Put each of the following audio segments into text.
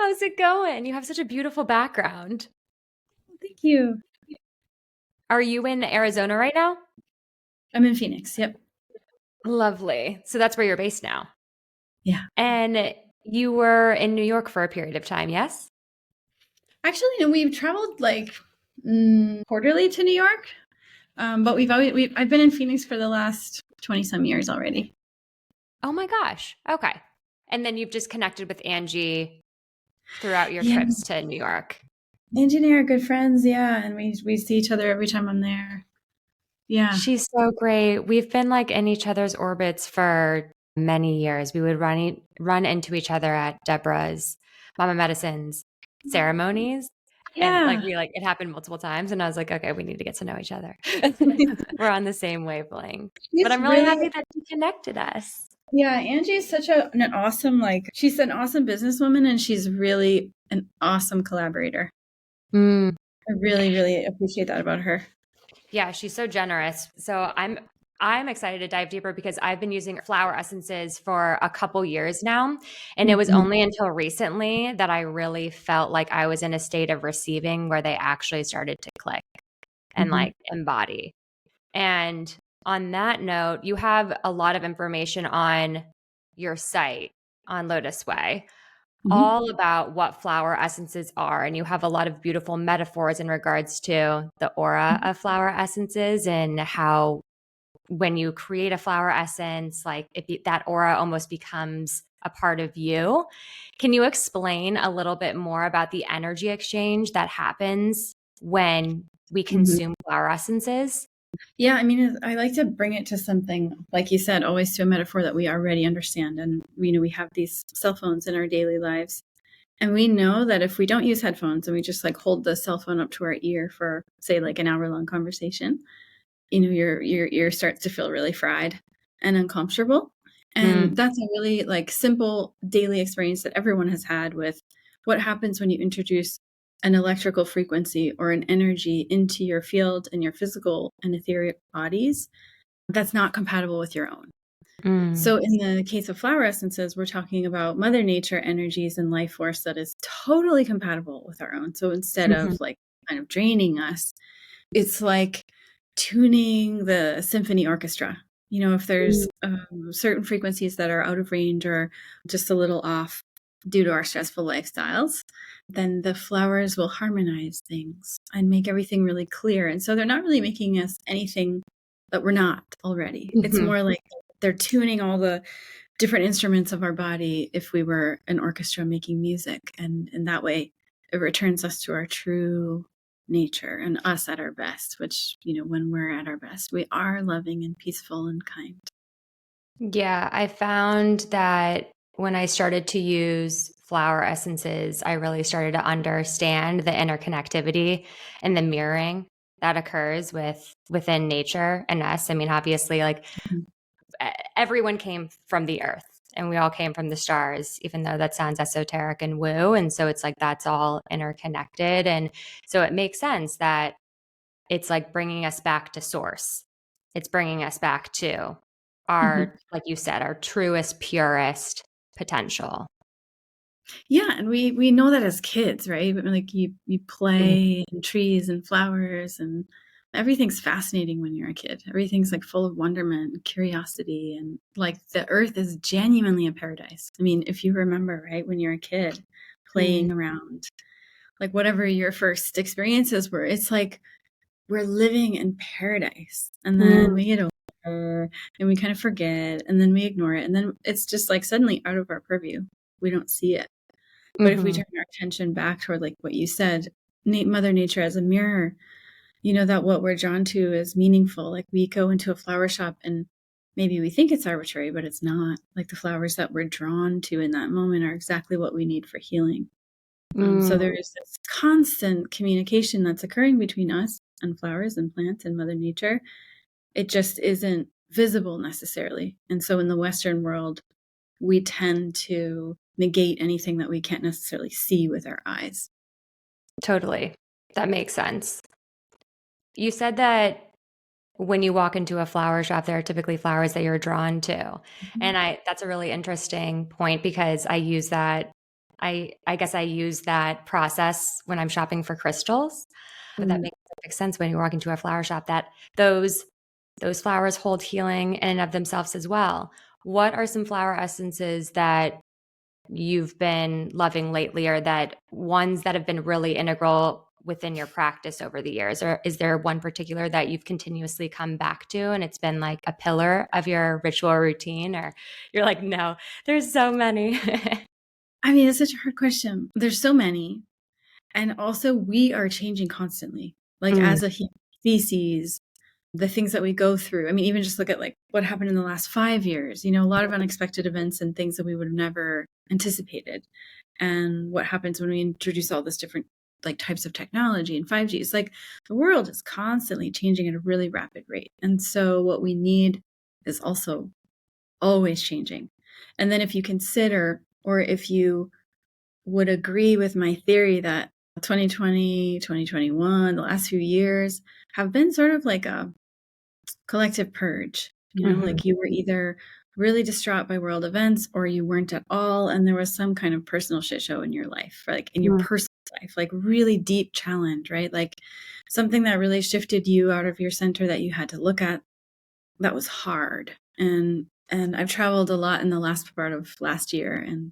How's it going? You have such a beautiful background. Thank you. Are you in Arizona right now? I'm in Phoenix. Yep. Lovely. So that's where you're based now. Yeah. And you were in New York for a period of time, yes? Actually, no, we've traveled like quarterly to New York, but I've been in Phoenix for the last 20 some years already. Oh my gosh. Okay. And then you've just connected with Angie throughout your Yeah, trips to New York. Angie and I are good friends. Yeah, and we see each other every time I'm there. Yeah. She's so great. We've been like in each other's orbits for many years. We would run into each other at Deborah's Mama Medicine's ceremonies. And like Yeah. it happened multiple times. And I was like, okay, we need to get to know each other. We're on the same wavelength. But She's I'm really really happy that you connected us. Yeah, Angie's such an awesome she's an awesome businesswoman and she's really an awesome collaborator. Mm. I really, really appreciate that about her. Yeah, she's so generous. So I'm excited to dive deeper because I've been using flower essences for a couple years now. And it was Mhm. only until recently that I really felt like I was in a state of receiving where they actually started to click and Mhm. like embody. And on that note, you have a lot of information on your site on Lotus Way, Mhm. all about what flower essences are. And you have a lot of beautiful metaphors in regards to the aura of flower essences and how when you create a flower essence, like that aura almost becomes a part of you. Can you explain a little bit more about the energy exchange that happens when we Mhm. consume flower essences? Yeah, I mean, I like to bring it to something, like you said, always to a metaphor that we already understand. And we have these cell phones in our daily lives. And we know that if we don't use headphones and we just like hold the cell phone up to our ear for, say, like an hour-long conversation, your ear starts to feel really fried and uncomfortable. Mm, And that's a really like simple daily experience that everyone has had with what happens when you introduce an electrical frequency or an energy into your field and your physical and etheric bodies that's not compatible with your own. mm, So in the case of flower essences, we're talking about mother nature energies and life force that is totally compatible with our own. So instead mhm, of like kind of draining us, it's like tuning the symphony orchestra. If there's mm, certain frequencies that are out of range or just a little off due to our stressful lifestyles, then the flowers will harmonize things and make everything really clear. And so they're not really making us anything that we're not already. It's mhm. more like they're tuning all the different instruments of our body if we were an orchestra making music. And in that way, it returns us to our true nature and us at our best, which, when we're at our best, we are loving and peaceful and kind. Yeah, I found that when I started to use flower essences, I really started to understand the interconnectivity and the mirroring that occurs within nature and us. I mean, obviously, like Mhm. everyone came from the earth and we all came from the stars, even though that sounds esoteric and woo. And so it's like that's all interconnected. And so it makes sense that it's like bringing us back to source. It's bringing us back to Mhm. our, like you said, our truest, purest potential. Yeah, and we know that as kids, right? Like you Mm. play in trees and flowers and everything's fascinating when you're a kid. Everything's like full of wonderment and curiosity and like the earth is genuinely a paradise. I mean, if you remember, right, when you're a kid Mm. playing around, like whatever your first experiences were, it's like we're living in paradise. And then Mm. we get older and we kind of forget and then we ignore it. And then it's just like suddenly out of our purview. We don't see it. But if we Mhm. turn our attention back toward like what you said, Mother Nature as a mirror, that what we're drawn to is meaningful. Like we go into a flower shop and maybe we think it's arbitrary, but it's not. Like the flowers that we're drawn to in that moment are exactly what we need for healing. So Mm. there is this constant communication that's occurring between us and flowers and plants and Mother Nature. It just isn't visible necessarily. And so in the Western world, we tend to negate anything that we can't necessarily see with our eyes. Totally. That makes sense. You said that when you walk into a flower shop, there are typically flowers that you're drawn to. Mhm. And that's a really interesting point because I use that I guess I use that process when I'm shopping for crystals, but that Mm. makes perfect sense when you walk into a flower shop that those flowers hold healing in and of themselves as well. What are some flower essences that you've been loving lately, or that ones that have been really integral within your practice over the years? Or is there one particular that you've continuously come back to and it's been like a pillar of your ritual routine? Or you're like, no, there's so many. I mean, it's such a hard question. There's so many. And also, we are changing constantly. Like, Mm, as a species, the things that we go through. I mean, even just look at like what happened in the last 5 years, a lot of unexpected events and things that we would have never anticipated. And what happens when we introduce all this different like types of technology and 5G. It's like the world is constantly changing at a really rapid rate. And so what we need is also always changing. And then if you consider, or if you would agree with my theory that 2020, 2021, the last few years have been sort of like a collective purge. mhm, Like you were either really distraught by world events or you weren't at all. And there was some kind of personal shit show in your life, like in your mm, personal life, like really deep challenge, right? Like something that really shifted you out of your center that you had to look at that was hard. And I've traveled a lot in the last part of last year, and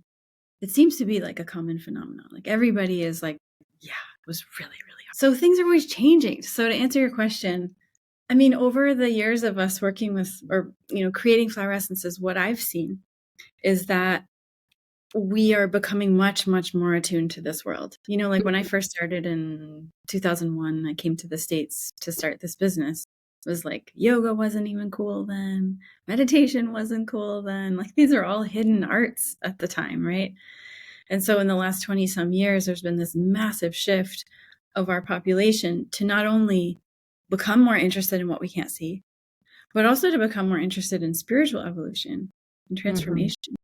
it seems to be like a common phenomenon. Like everybody is like, yeah, it was really, really hard. So things are always changing. So to answer your question, I mean, over the years of us working with or, creating flower essences, what I've seen is that we are becoming much, much more attuned to this world. Like when I first started in 2001, I came to the States to start this business. It was like yoga wasn't even cool then. Meditation wasn't cool then. Like these are all hidden arts at the time, right? And so in the last 20 some years, there's been this massive shift of our population to not only become more interested in what we can't see, but also to become more interested in spiritual evolution and mhm, transformation.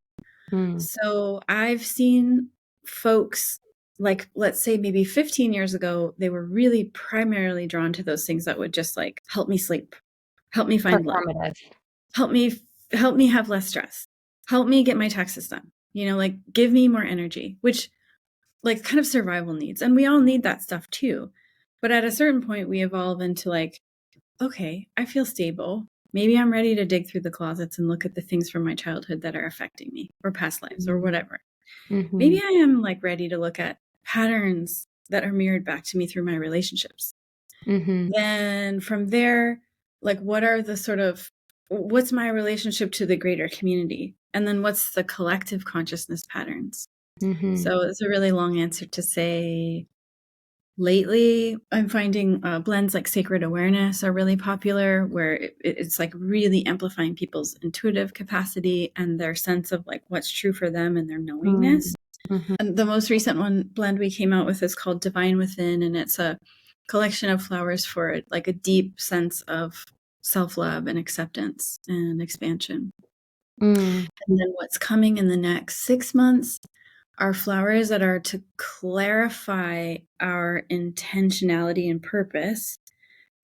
mm, So I've seen folks, like, let's say maybe 15 years ago, they were really primarily drawn to those things that would just like help me sleep, help me find love, performative. help me have less stress, help me get my taxes done, like give me more energy, which like kind of survival needs. And we all need that stuff too. But at a certain point, we evolve into like, okay, I feel stable. Maybe I'm ready to dig through the closets and look at the things from my childhood that are affecting me or past lives or Mhm, whatever. Maybe mhm, I am like ready to look at patterns that are mirrored back to me through my relationships. mhm, Then from there, like what's my relationship to the greater community? And then what's the collective consciousness patterns? mhm, So it's a really long answer to say lately, I'm finding blends like sacred awareness are really popular, where it's like really amplifying people's intuitive capacity and their sense of like what's true for them and their mm, knowingness. mhm, And the most recent one blend we came out with is called Divine Within, and it's a collection of flowers for like a deep sense of self-love and acceptance and expansion. mm, And then what's coming in the next 6 months are flowers that are to clarify our intentionality and purpose,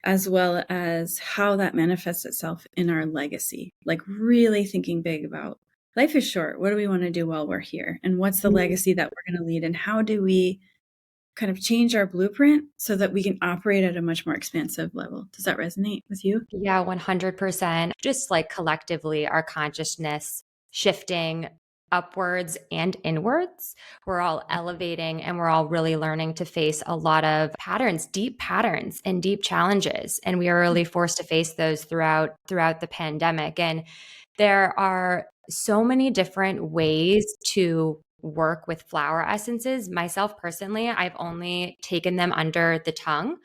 as well as how that manifests itself in our legacy. Like, really thinking big about life is short. What do we want to do while we're here? And what's the mm. legacy that we're going to lead? And how do we kind of change our blueprint so that we can operate at a much more expansive level? Does that resonate with you? Yeah, 100%. Just like collectively, our consciousness shifting upwards and inwards. We're all elevating and we're all really learning to face a lot of patterns and deep challenges. And we are really forced to face those throughout the pandemic. And there are so many different ways to work with flower essences. Myself personally, I've only taken them under the tongue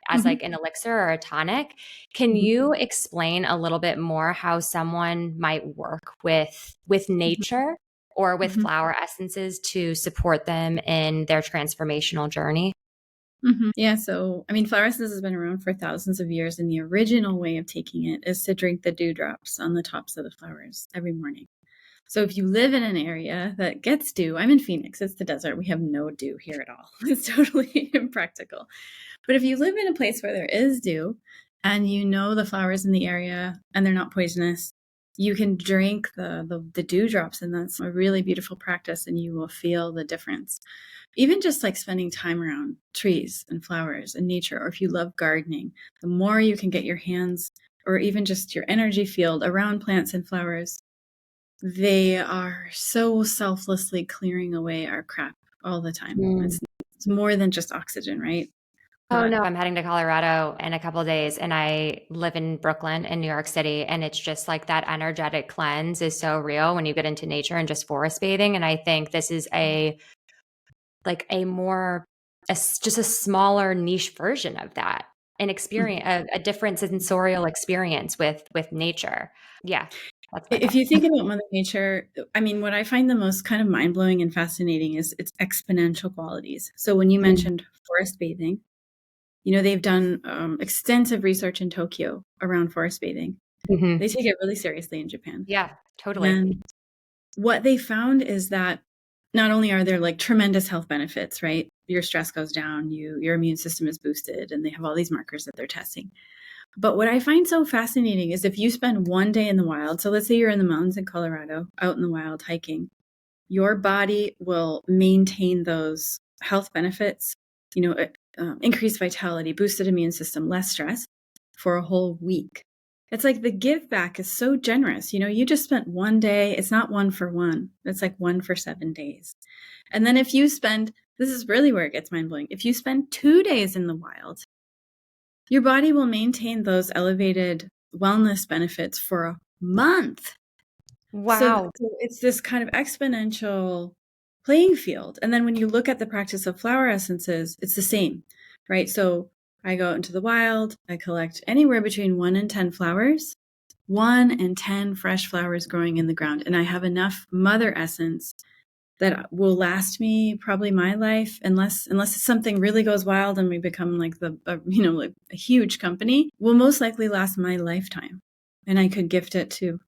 as Mhm. like an elixir or a tonic. Can Mhm. you explain a little bit more how someone might work with nature or with Mhm. flower essences to support them in their transformational journey? Mhm. Yeah, so I mean, flower essence has been around for thousands of years, and the original way of taking it is to drink the dewdrops on the tops of the flowers every morning. So if you live in an area that gets dew, I'm in Phoenix, it's the desert. We have no dew here at all. It's totally impractical. But if you live in a place where there is dew and you know the flowers in the area and they're not poisonous you can drink the dewdrops, and that's a really beautiful practice, and you will feel the difference. Even just like spending time around trees and flowers and nature, or if you love gardening, the more you can get your hands or even just your energy field around plants and flowers, they are so selflessly clearing away our crap all the time. Mm. It's more than just oxygen, right? Oh But no, I'm heading to Colorado in a couple of days and I live in Brooklyn in New York City and it's just like that energetic cleanse is so real when you get into nature and just forest bathing and I think this is a more just a smaller niche version of that. An experience a different sensorial experience with nature. Yeah. That's my if thought. you think about Mother Nature, I mean, what I find the most kind of mind blowing and fascinating is its exponential qualities. So when you Mm. mentioned forest bathing, they've done extensive research in Tokyo around forest bathing. They Mhm. take it really seriously in Japan. Yeah, totally. And what they found is that not only are there like tremendous health benefits, right? Your stress goes down, your immune system is boosted, and they have all these markers that they're testing. But what I find so fascinating is if you spend one day in the wild, so let's say you're in the mountains in Colorado, out in the wild hiking, your body will maintain those health benefits, increased vitality, boosted immune system, less stress for a whole week. It's like the give back is so generous. You just spent one day. It's not one for one. It's like one for 7 days. And then if you spend, this is really where it gets mind blowing. If you spend 2 days in the wild, your body will maintain those elevated wellness benefits for a month. So Wow. it's this kind of exponential playing field. And then when you look at the practice of flower essences, it's the same, right? So I go out into the wild, I collect anywhere between 1 and 10 flowers, 1 and 10 fresh flowers growing in the ground. And I have enough mother essence that will last me probably my life, unless something really goes wild and we become like like a huge company, will most likely last my lifetime. And I could gift it to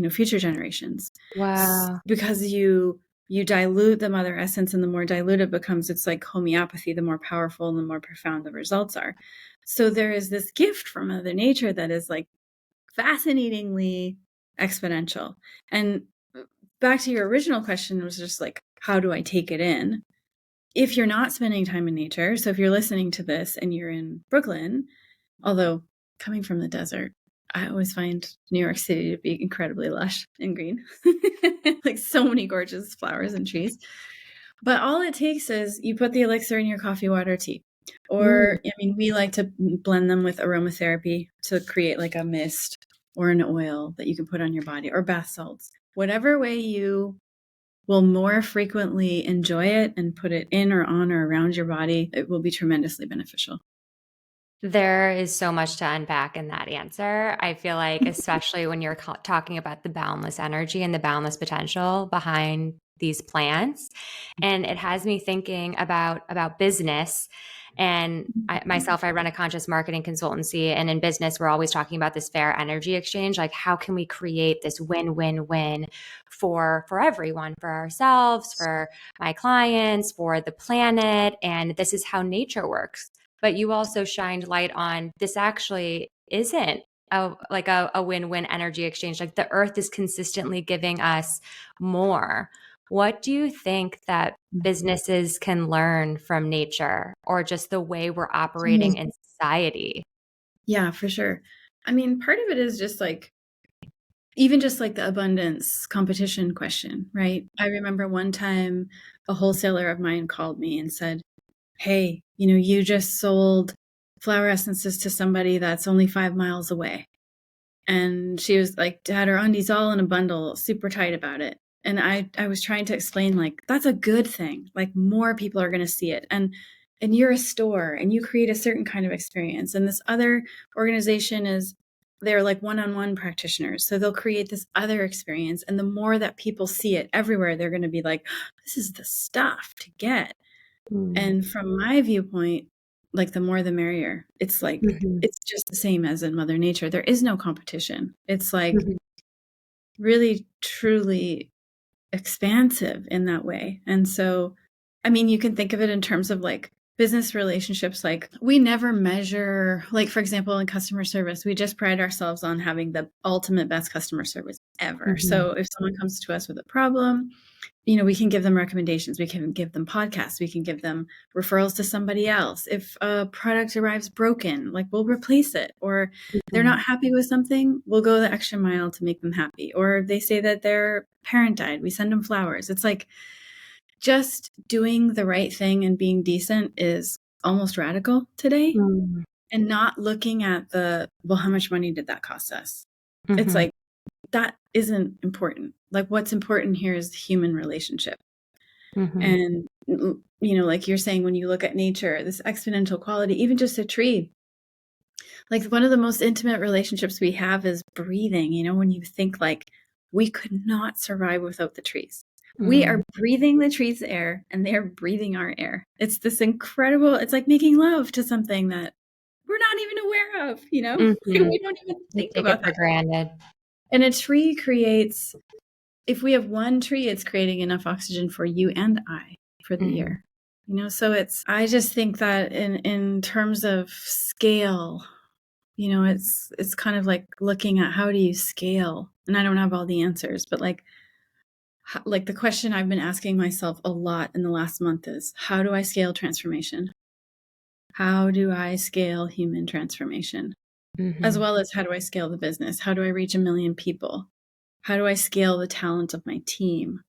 future generations. Wow. Because you dilute the mother essence, and the more dilute it becomes, it's like homeopathy. The more powerful and the more profound the results are. So there is this gift from Mother Nature that is like fascinatingly exponential. And back to your original question, was just like, how do I take it in? If you're not spending time in nature, so if you're listening to this and you're in Brooklyn, although coming from the desert, I always find New York City to be incredibly lush and green. Like so many gorgeous flowers and trees. But all it takes is you put the elixir in your coffee, water, tea. Mm. Or, I mean, we like to blend them with aromatherapy to create like a mist or an oil that you can put on your body, or bath salts. Whatever way you will more frequently enjoy it and put it in or on or around your body, it will be tremendously beneficial. There is so much to unpack in that answer. I feel like, especially when you're talking about the boundless energy and the boundless potential behind these plants, and it has me thinking about business. And I run a conscious marketing consultancy, and in business, we're always talking about this fair energy exchange. Like, how can we create this win-win-win for everyone, for ourselves, for my clients, for the planet? And this is how nature works. But you also shined light on this actually isn't a win-win energy exchange. Like the earth is consistently giving us more. What do you think that businesses can learn from nature or just the way we're operating in society? Yeah, for sure. I mean, part of it is just like, even just like the abundance competition question, right? I remember one time a wholesaler of mine called me and said, hey, you just sold flower essences to somebody that's only 5 miles away. And she was like, Dad, her undies all in a bundle, super tight about it. And I was trying to explain, like, that's a good thing. Like, more people are going to see it. And you're a store and you create a certain kind of experience. And this other organization they're like one-on-one practitioners. So they'll create this other experience. And the more that people see it everywhere, they're going to be like, this is the stuff to get. Mm. And from my viewpoint, like the more the merrier. It's like, Mhm. it's just the same as in Mother Nature. There is no competition. It's like Mhm. really, truly expansive in that way. And so, I mean, you can think of it in terms of like business relationships, like we never measure, like for example, in customer service, we just pride ourselves on having the ultimate best customer service ever. Mhm. So if someone comes to us with a problem, we can give them recommendations. We can give them podcasts. We can give them referrals to somebody else. If a product arrives broken, like we'll replace it. Or they're Mhm. not happy with something, we'll go the extra mile to make them happy. Or they say that their parent died, we send them flowers. It's like just doing the right thing and being decent is almost radical today. Mm. And not looking at well, how much money did that cost us? It's Mhm. like, that isn't important. Like what's important here is the human relationship. Mhm. And, like you're saying, when you look at nature, this exponential quality, even just a tree, like one of the most intimate relationships we have is breathing. When you think like we could not survive without the trees. We Mm. are breathing the trees' air and they're breathing our air. It's this incredible, it's like making love to something that we're not even aware of, Mhm. we don't even We think take it about for that. granted. And a tree creates, if we have one tree, it's creating enough oxygen for you and I for the Mhm. year. I just think that in terms of scale, it's kind of like looking at how do you scale? And I don't have all the answers, but like the question I've been asking myself a lot in the last month is, how do I scale transformation? How do I scale human transformation? As Mhm. well as how do I scale the business? How do I reach 1 million people? How do I scale the talent of my team?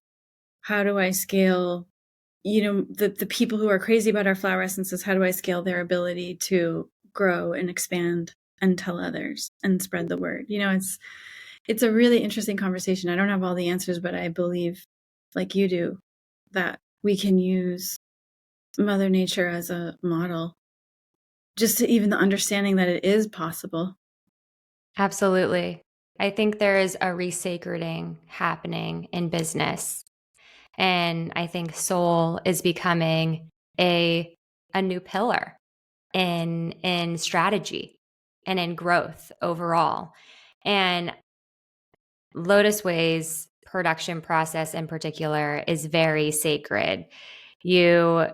How do I scale, the people who are crazy about our flower essences? How do I scale their ability to grow and expand and tell others and spread the word? It's a really interesting conversation. I don't have all the answers, but I believe, like you do, that we can use Mother Nature as a model, just to even the understanding that it is possible. Absolutely. I think there is a resacreding happening in business. And I think soul is becoming a new pillar in strategy and in growth overall. And Lotus Wei's production process in particular is very sacred. You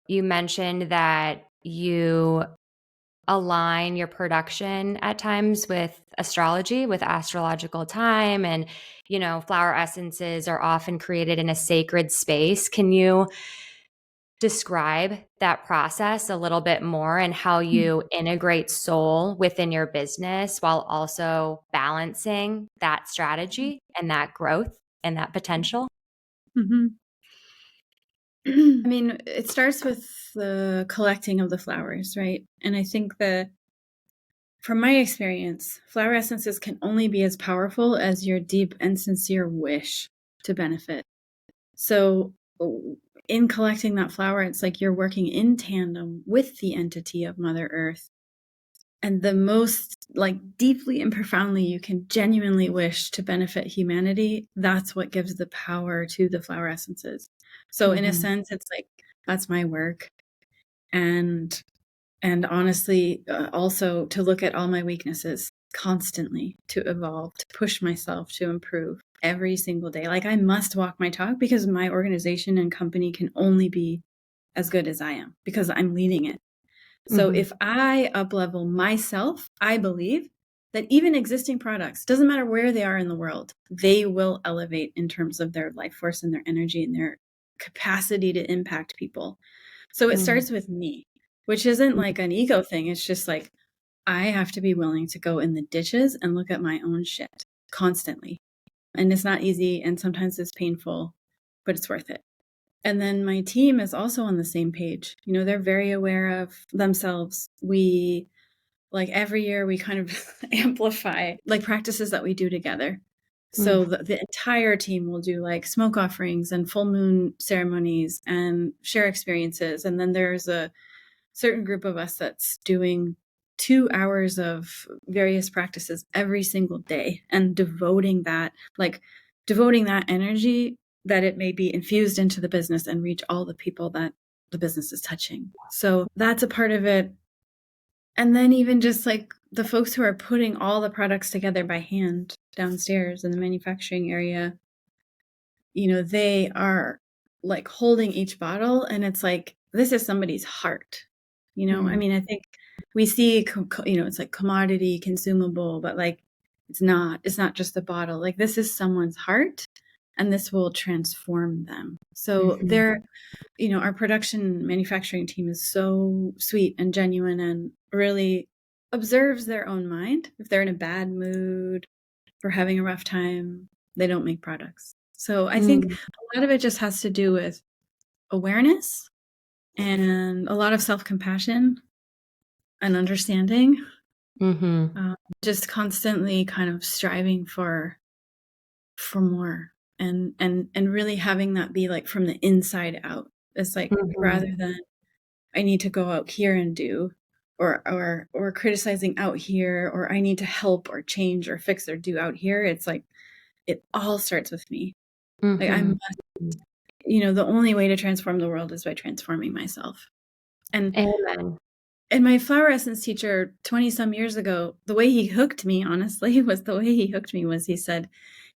you mentioned that you align your production at times with astrology, with astrological time, and flower essences are often created in a sacred space. Can you describe that process a little bit more and how you integrate soul within your business while also balancing that strategy and that growth and that potential? Mhm. I mean, it starts with the collecting of the flowers, right? And I think that from my experience, flower essences can only be as powerful as your deep and sincere wish to benefit. So, in collecting that flower, it's like you're working in tandem with the entity of Mother Earth. And the most, like, deeply and profoundly you can genuinely wish to benefit humanity, that's what gives the power to the flower essences. So, in a Mhm. sense, it's like that's my work. And honestly, also to look at all my weaknesses constantly, to evolve, to push myself to improve every single day. Like I must walk my talk because my organization and company can only be as good as I am because I'm leading it. So Mhm. if I up-level myself, I believe that even existing products, doesn't matter where they are in the world, they will elevate in terms of their life force and their energy and their capacity to impact people. So it Mhm. starts with me, which isn't like an ego thing. It's just like I have to be willing to go in the ditches and look at my own shit constantly. And it's not easy and sometimes it's painful, but it's worth it. And then my team is also on the same page. They're very aware of themselves. We, like every year, we kind of amplify like practices that we do together. So Mhm. the entire team will do like smoke offerings and full moon ceremonies and share experiences. And then there's a certain group of us that's doing 2 hours of various practices every single day and devoting that energy that it may be infused into the business and reach all the people that the business is touching. So that's a part of it. And then even just like the folks who are putting all the products together by hand downstairs in the manufacturing area, they are like holding each bottle and it's like, this is somebody's heart. you know? I mean, I think we see, it's like commodity, consumable, but like, it's not just the bottle. Like, this is someone's heart, and this will transform them. So they're, our production manufacturing team is so sweet and genuine and really observes their own mind. If they're in a bad mood or having a rough time, they don't make products. So I think a lot of it just has to do with awareness and a lot of self-compassion and understanding. Just constantly kind of striving for more, and really having that be like from the inside out. It's like, rather than I need to go out here and do, or criticizing out here, or I need to help or change or fix or do out here. It's like, it all starts with me. Like, I must, the only way to transform the world is by transforming myself. And Amen. And my flower essence teacher 20 some years ago, the way he hooked me, honestly, was he said,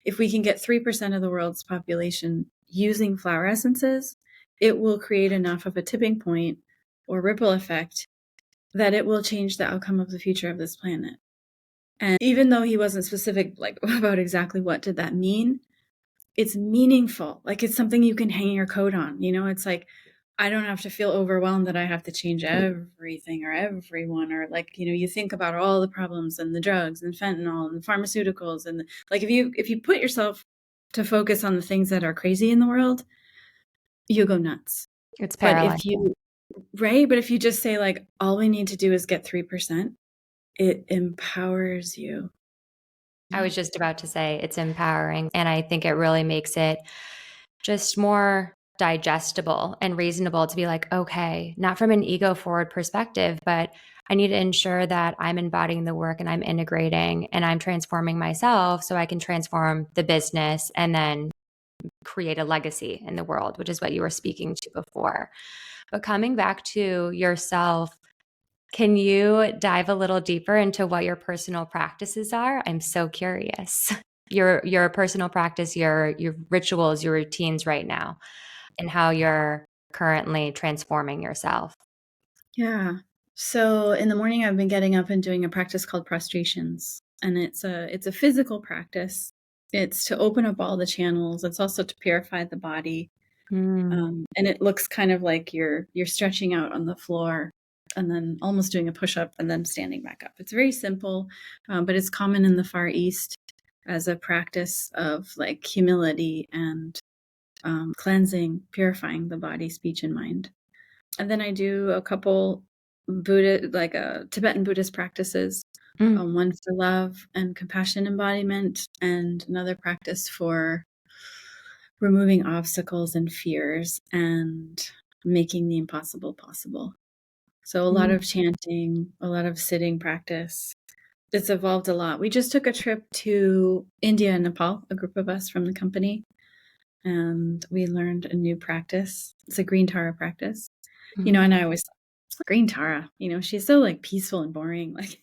if we can get 3% of the world's population using flower essences, it will create enough of a tipping point or ripple effect that it will change the outcome of the future of this planet. And even though he wasn't specific, like, about exactly what did that mean, it's meaningful. Like, it's something you can hang your coat on. It's like, I don't have to feel overwhelmed that I have to change everything or everyone, or like, you think about all the problems and the drugs and fentanyl and the pharmaceuticals, and like, if you put yourself to focus on the things that are crazy in the world, you go nuts. It's But paralyzing. but if you just say, like, all we need to do is get 3%, it empowers you. I was just about to say it's empowering. And I think it really makes it just more digestible and reasonable to be like, okay, not from an ego forward perspective, but I need to ensure that I'm embodying the work and I'm integrating and I'm transforming myself so I can transform the business and then create a legacy in the world, which is what you were speaking to before. But coming back to yourself, can you dive a little deeper into what your personal practices are? I'm so curious. Your personal practice, your rituals, your routines right now, and how you're currently transforming yourself. Yeah. So in the morning, I've been getting up and doing a practice called prostrations, and it's a physical practice. It's to open up all the channels. It's also to purify the body, and it looks kind of like you're stretching out on the floor, and then almost doing a push up, and then standing back up. It's very simple, but it's common in the Far East as a practice of like humility and cleansing, purifying the body, speech, and mind. And then I do a couple Tibetan Buddhist practices, one for love and compassion embodiment, and another practice for removing obstacles and fears and making the impossible possible. So a lot of chanting, a lot of sitting practice. It's evolved a lot. We just took a trip to India and Nepal, a group of us from the company, and we learned a new practice. It's a green Tara practice. And I always thought, green Tara, she's so like peaceful and boring. Like,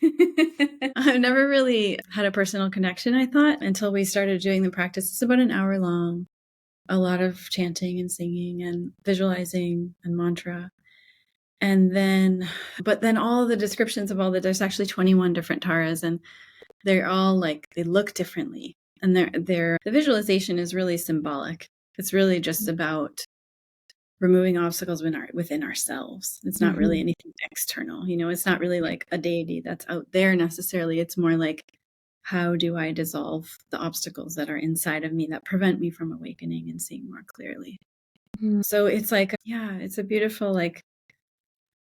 I've never really had a personal connection, I thought, until we started doing the practice. It's about an hour long, a lot of chanting and singing and visualizing and mantra. But then all the descriptions of there's actually 21 different Taras, and they're all like, they look differently. And the visualization is really symbolic. It's really just about removing obstacles within ourselves. It's not really anything external. It's not really like a deity that's out there necessarily. It's more like, how do I dissolve the obstacles that are inside of me that prevent me from awakening and seeing more clearly? So it's like, it's a beautiful like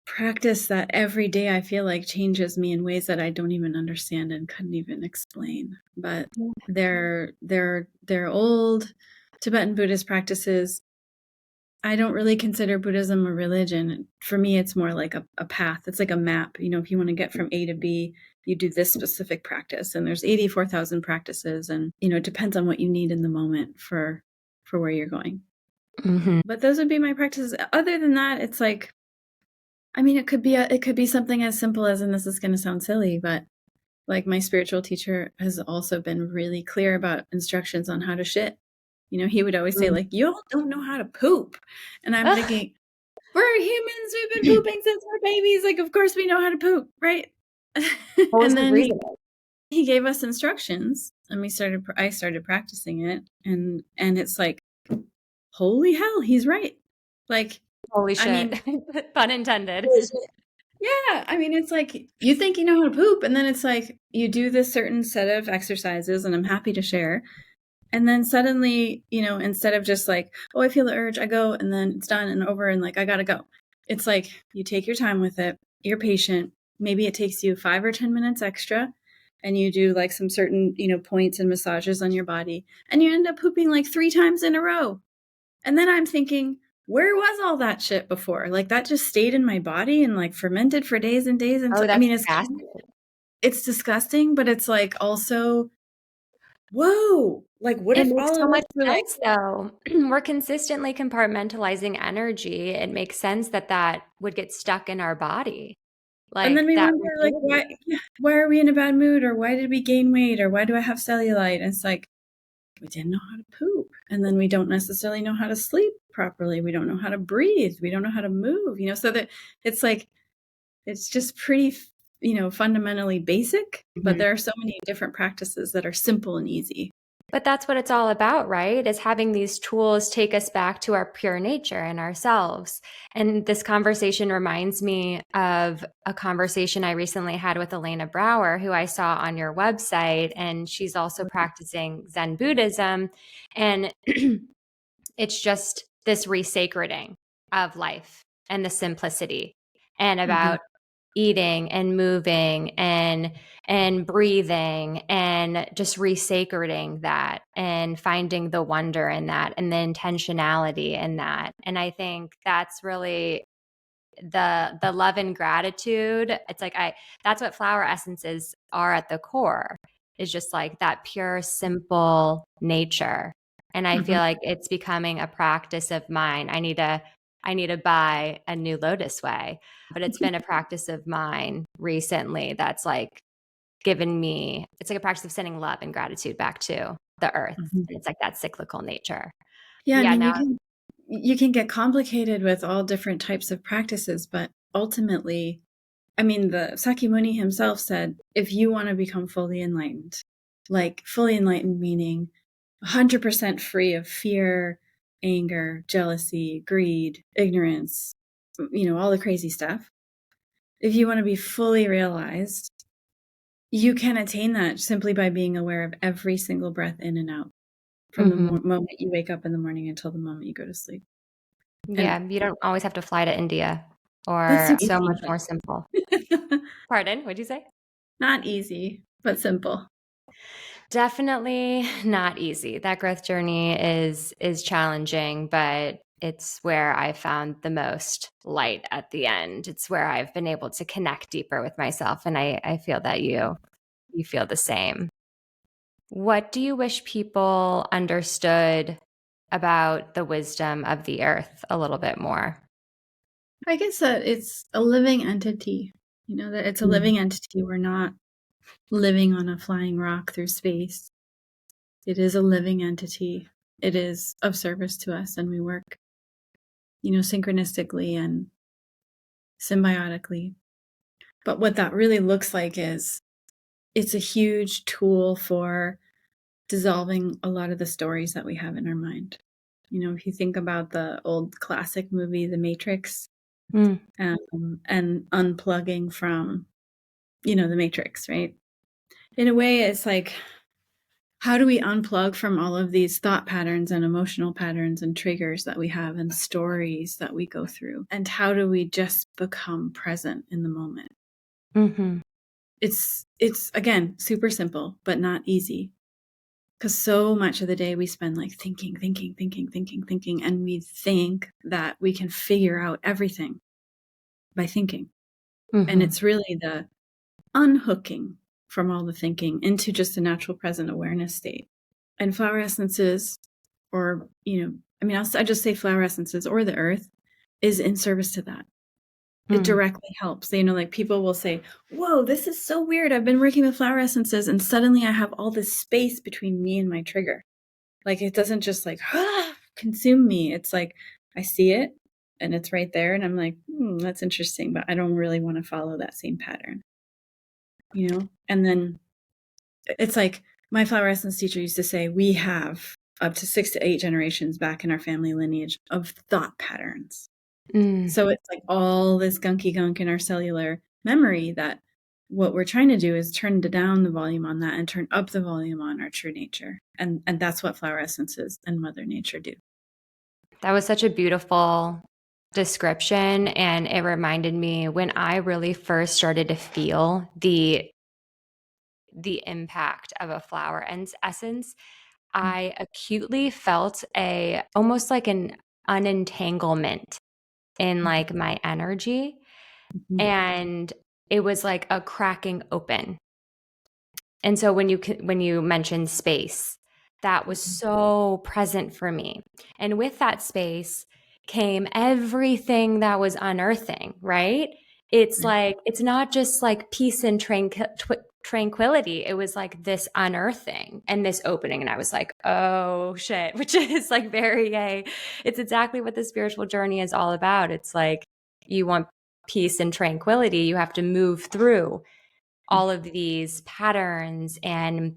practice that every day I feel like changes me in ways that I don't even understand and couldn't even explain. But they're old Tibetan Buddhist practices. I don't really consider Buddhism a religion. For me, it's more like a path. It's like a map. If you want to get from A to B, you do this specific practice. And there's 84,000 practices. And, it depends on what you need in the moment for where you're going. But those would be my practices. Other than that, it's like, I mean, it could be something as simple as, and this is going to sound silly, but like my spiritual teacher has also been really clear about instructions on how to shit. He would always say like, you all don't know how to poop. And I'm thinking, we're humans. We've been pooping since we're babies. Like, of course we know how to poop, right? What was And his then reasoning? he gave us instructions, and I started practicing it, and it's like, holy hell, he's right. Like, Holy I mean, shit. Pun intended. yeah, I mean, it's like you think you know how to poop, and then it's like you do this certain set of exercises, and I'm happy to share. And then suddenly, instead of just like, oh, I feel the urge, I go, and then it's done and over, and like, I gotta go. It's like you take your time with it, you're patient. Maybe it takes you 5 or 10 minutes extra, and you do like some certain, points and massages on your body, and you end up pooping like 3 times in a row. And then I'm thinking, where was all that shit before? Like that just stayed in my body and like fermented for days and days. And Oh, I that's mean, fascinating. it's disgusting, but it's like also, whoa, like what It if makes all so of us much were like, sense, though. We're consistently compartmentalizing energy. It makes sense that that would get stuck in our body. and then Like we that wonder like, rigidity. why are we in a bad mood? Or why did we gain weight? Or why do I have cellulite? And it's like, we didn't know how to poop. And then we don't necessarily know how to sleep properly. We don't know how to breathe. We don't know how to move, so that it's like, it's just pretty, fundamentally basic, but Mhm. there are so many different practices that are simple and easy. But that's what it's all about, right? Is having these tools take us back to our pure nature and ourselves. And this conversation reminds me of a conversation I recently had with Elena Brower, who I saw on your website. And she's also practicing Zen Buddhism. And it's just this resacreding of life and the simplicity and Mhm. about eating and moving and breathing and just resacreding that and finding the wonder in that and the intentionality in that. And I think that's really the love and gratitude. It's like that's what flower essences are at the core, is just like that pure simple nature. And I feel Mhm. like it's becoming a practice of mine. I need to buy a new Lotus Wei, but it's been a practice of mine recently that's like given me, it's like a practice of sending love and gratitude back to the earth. Mhm. And it's like that cyclical nature. Yeah, I Yeah, mean, now you can get complicated with all different types of practices, but ultimately, I mean, the Sakyamuni himself said, if you want to become fully enlightened, like fully enlightened meaning 100% free of fear, anger, jealousy, greed, ignorance, all the crazy stuff. If you want to be fully realized, you can attain that simply by being aware of every single breath in and out from the mhm. moment you wake up in the morning until the moment you go to sleep. And Yeah, you don't always have to fly to India, that's or so so easy. much more simple. Pardon, what'd you say? Not easy, but simple. Definitely not easy. That growth journey is challenging, but it's where I found the most light at the end. It's where I've been able to connect deeper with myself, and I feel that you feel the same. What do you wish people understood about the wisdom of the earth a little bit more? I guess that it's a living entity, that it's a Mm. living entity. We're not living on a flying rock through space. It is a living entity. It is of service to us, and we work, synchronistically and symbiotically. But what that really looks like is it's a huge tool for dissolving a lot of the stories that we have in our mind. If you think about the old classic movie, The Matrix, Mm. and unplugging from, the Matrix, right? In a way, it's like, how do we unplug from all of these thought patterns and emotional patterns and triggers that we have and stories that we go through? And how do we just become present in the moment? Mm-hmm. It's again, super simple, but not easy. Because so much of the day we spend like thinking, and we think that we can figure out everything by thinking. And Mm-hmm. it's really the unhooking from all the thinking into just a natural present awareness state. And flower essences, or, I just say flower essences or the earth is in service to that. It Mm. directly helps. Like people will say, whoa, this is so weird. I've been working with flower essences and suddenly I have all this space between me and my trigger. Like it doesn't just like consume me. It's like I see it, and it's right there. And I'm like, that's interesting, but I don't really want to follow that same pattern, And then it's like my flower essence teacher used to say, we have up to 6 to 8 generations back in our family lineage of thought patterns. So it's like all this gunky gunk in our cellular memory that what we're trying to do is turn down the volume on that and turn up the volume on our true nature. And that's what flower essences and Mother Nature do. That was such a beautiful description. And it reminded me when I really first started to feel the impact of a flower essence, I acutely felt almost like an unentanglement in like my energy. And it was like a cracking open. And so when you mentioned space, that was so present for me. And with that space came everything that was unearthing, right? It's like, it's not just like peace and tranquility. It was like this unearthing and this opening. And I was like, oh shit, which is like it's exactly what the spiritual journey is all about. It's like, you want peace and tranquility, you have to move through all of these patterns and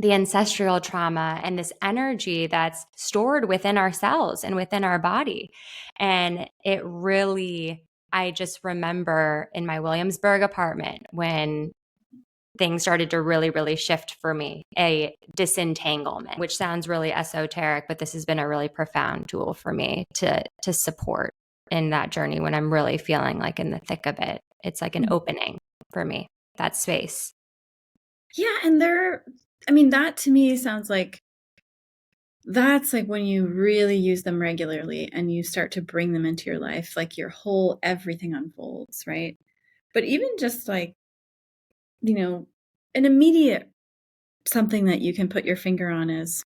the ancestral trauma and this energy that's stored within ourselves and within our body. And it really, I just remember in my Williamsburg apartment when things started to really, really shift for me, a disentanglement, which sounds really esoteric, but this has been a really profound tool for me to support in that journey when I'm really feeling like in the thick of it. It's like an opening for me, that space. Yeah. And that to me sounds like that's like when you really use them regularly and you start to bring them into your life, like your whole everything unfolds, right? But even just like, an immediate something that you can put your finger on is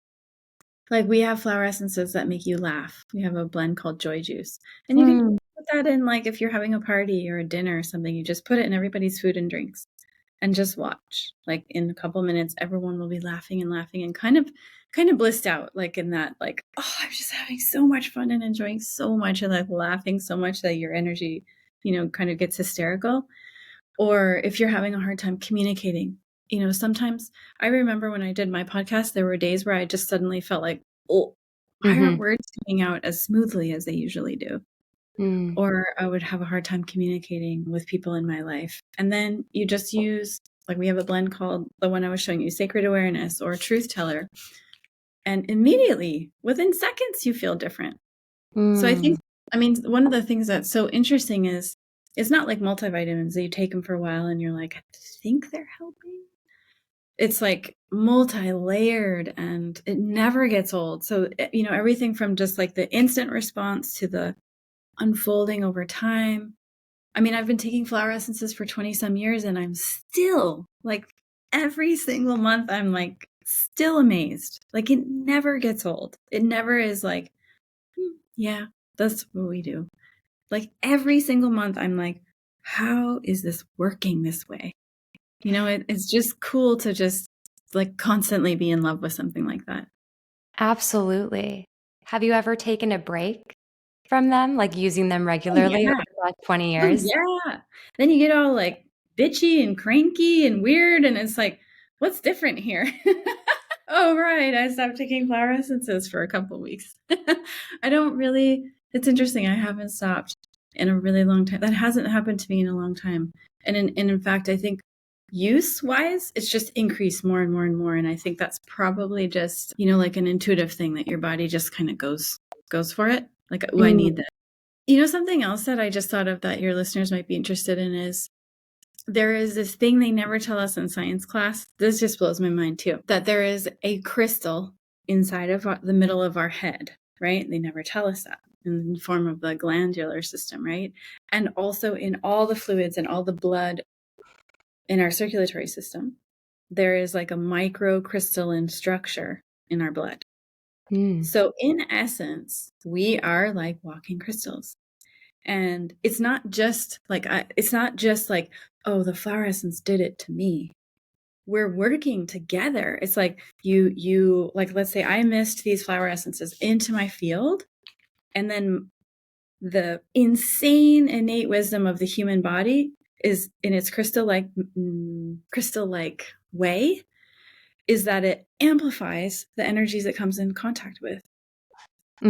like we have flower essences that make you laugh. We have a blend called Joy Juice. And you can put that in like if you're having a party or a dinner or something, you just put it in everybody's food and drinks and just watch. Like in a couple minutes, everyone will be laughing and kind of blissed out, like in that, like, oh, I'm just having so much fun and enjoying so much and like laughing so much that your energy, kind of gets hysterical. Or if you're having a hard time communicating, sometimes I remember when I did my podcast, there were days where I just suddenly felt like, oh, why aren't words coming out as smoothly as they usually do? Or I would have a hard time communicating with people in my life. And then you just use, like we have a blend called the one I was showing you, Sacred Awareness or Truth Teller. And immediately, within seconds, you feel different. So one of the things that's so interesting is it's not like multivitamins that you take them for a while and you're like, I think they're helping. It's like multi-layered and it never gets old. So, everything from just like the instant response to the unfolding over time. I've been taking flower essences for 20 some years and I'm still like every single month, I'm like still amazed. Like it never gets old. It never is like, yeah, that's what we do. Like every single month, I'm like, how is this working this way? It's just cool to just like constantly be in love with something like that. Absolutely. Have you ever taken a break from them, like using them Oh, regularly over yeah. the last 20 Oh, years? yeah. Then you get all like bitchy and cranky and weird. And it's like, what's different here? Oh, right. I stopped taking flower essences for a couple weeks. It's interesting. I haven't stopped in a really long time. That hasn't happened to me in a long time. And in fact, I think use wise, it's just increased more and more and more. And I think that's probably just, like an intuitive thing that your body just kind of goes for it. Like, oh, I need that. Something else that I just thought of that your listeners might be interested in is there is this thing they never tell us in science class. This just blows my mind too, that there is a crystal inside of the middle of our head, right? They never tell us that in the form of the glandular system, right? And also in all the fluids and all the blood in our circulatory system, there is like a microcrystalline structure in our blood. So in essence, we are like walking crystals. And it's not just like, oh, the flower essence did it to me. We're working together. It's like you like, let's say I missed these flower essences into my field. And then the insane innate wisdom of the human body is in its crystal-like way, is that it amplifies the energies it comes in contact with.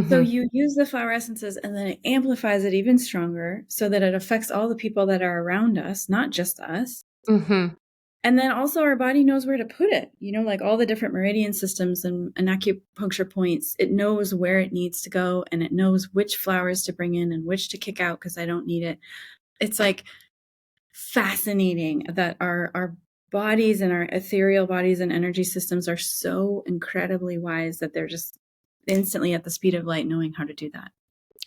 So you use the flower essences and then it amplifies it even stronger so that it affects all the people that are around us, not just us. And then also our body knows where to put it, like all the different meridian systems and acupuncture points. It knows where it needs to go, and it knows which flowers to bring in and which to kick out because I don't need it. It's like fascinating that our bodies and our ethereal bodies and energy systems are so incredibly wise that they're just instantly at the speed of light knowing how to do that.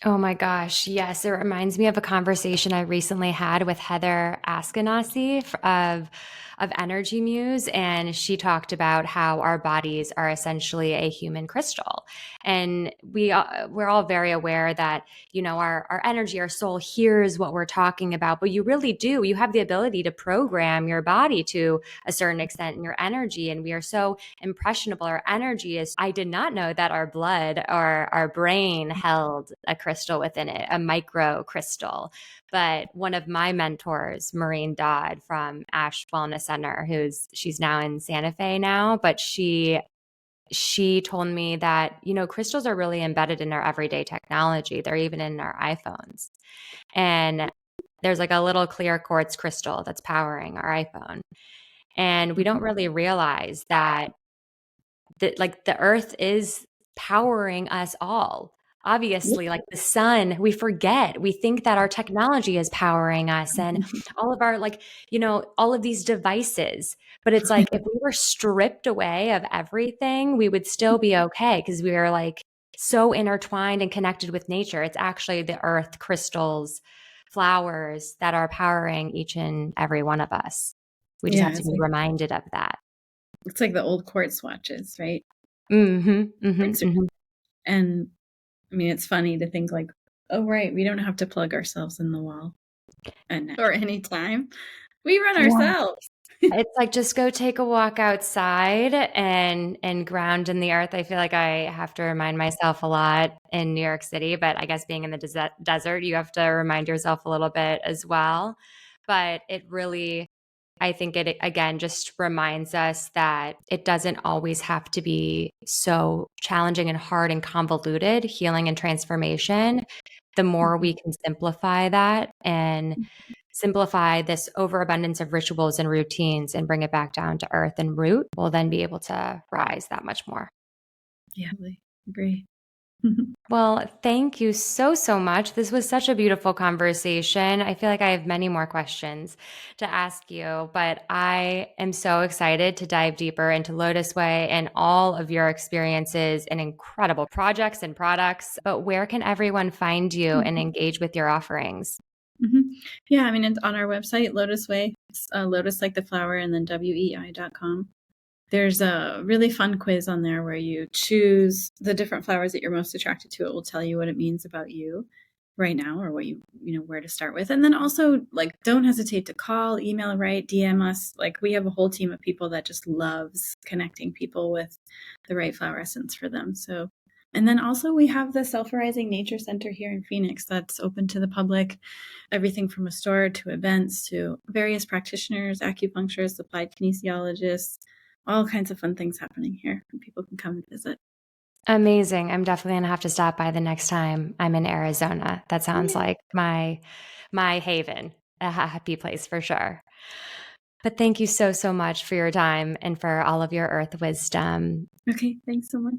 Oh my gosh. Yes. It reminds me of a conversation I recently had with Heather Askenazi of Energy Muse. And she talked about how our bodies are essentially a human crystal. And we're all very aware that, our energy, our soul hears what we're talking about, but you really do. You have the ability to program your body to a certain extent in your energy. And we are so impressionable. Our energy is, I did not know that our blood or our brain held a crystal within it, a micro crystal. But one of my mentors, Maureen Dodd from Ash Wellness Center, she's now in Santa Fe now, but she told me that, crystals are really embedded in our everyday technology. They're even in our iPhones. And there's like a little clear quartz crystal that's powering our iPhone. And we don't really realize that the earth is powering us all. Obviously, like the sun, we forget. We think that our technology is powering us and all of our, all of these devices. But it's like if we were stripped away of everything, we would still be okay because we are like so intertwined and connected with nature. It's actually the earth, crystals, flowers that are powering each and every one of us. We just have to be reminded of that. It's like the old quartz watches, right? And I mean, it's funny to think like, oh, right, we don't have to plug ourselves in the wall or anytime. We run ourselves. It's like, just go take a walk outside and ground in the earth. I feel like I have to remind myself a lot in New York City, but I guess being in the desert, you have to remind yourself a little bit as well. But it really, I think it again just reminds us that it doesn't always have to be so challenging and hard and convoluted. Healing and transformation, the more we can simplify that and simplify this overabundance of rituals and routines and bring it back down to earth and root, we'll then be able to rise that much more. Yeah, I agree. Well, thank you so, so much. This was such a beautiful conversation. I feel like I have many more questions to ask you, but I am so excited to dive deeper into Lotus Wei and all of your experiences and incredible projects and products. But where can everyone find you and engage with your offerings? Yeah, I mean, it's on our website, Lotus Wei. It's Lotus like the flower and then wei.com. There's a really fun quiz on there where you choose the different flowers that you're most attracted to. It will tell you what it means about you right now or what where to start with. And then also, like, don't hesitate to call, email, write, DM us. Like, we have a whole team of people that just loves connecting people with the right flower essence for them. So, and then also we have the Self-Arising Nature Center here in Phoenix that's open to the public. Everything from a store to events to various practitioners, acupuncturists, applied kinesiologists, all kinds of fun things happening here. People can come and visit. Amazing. I'm definitely going to have to stop by the next time I'm in Arizona. That sounds like my haven, a happy place for sure. But thank you so, so much for your time and for all of your earth wisdom. Okay, thanks so much.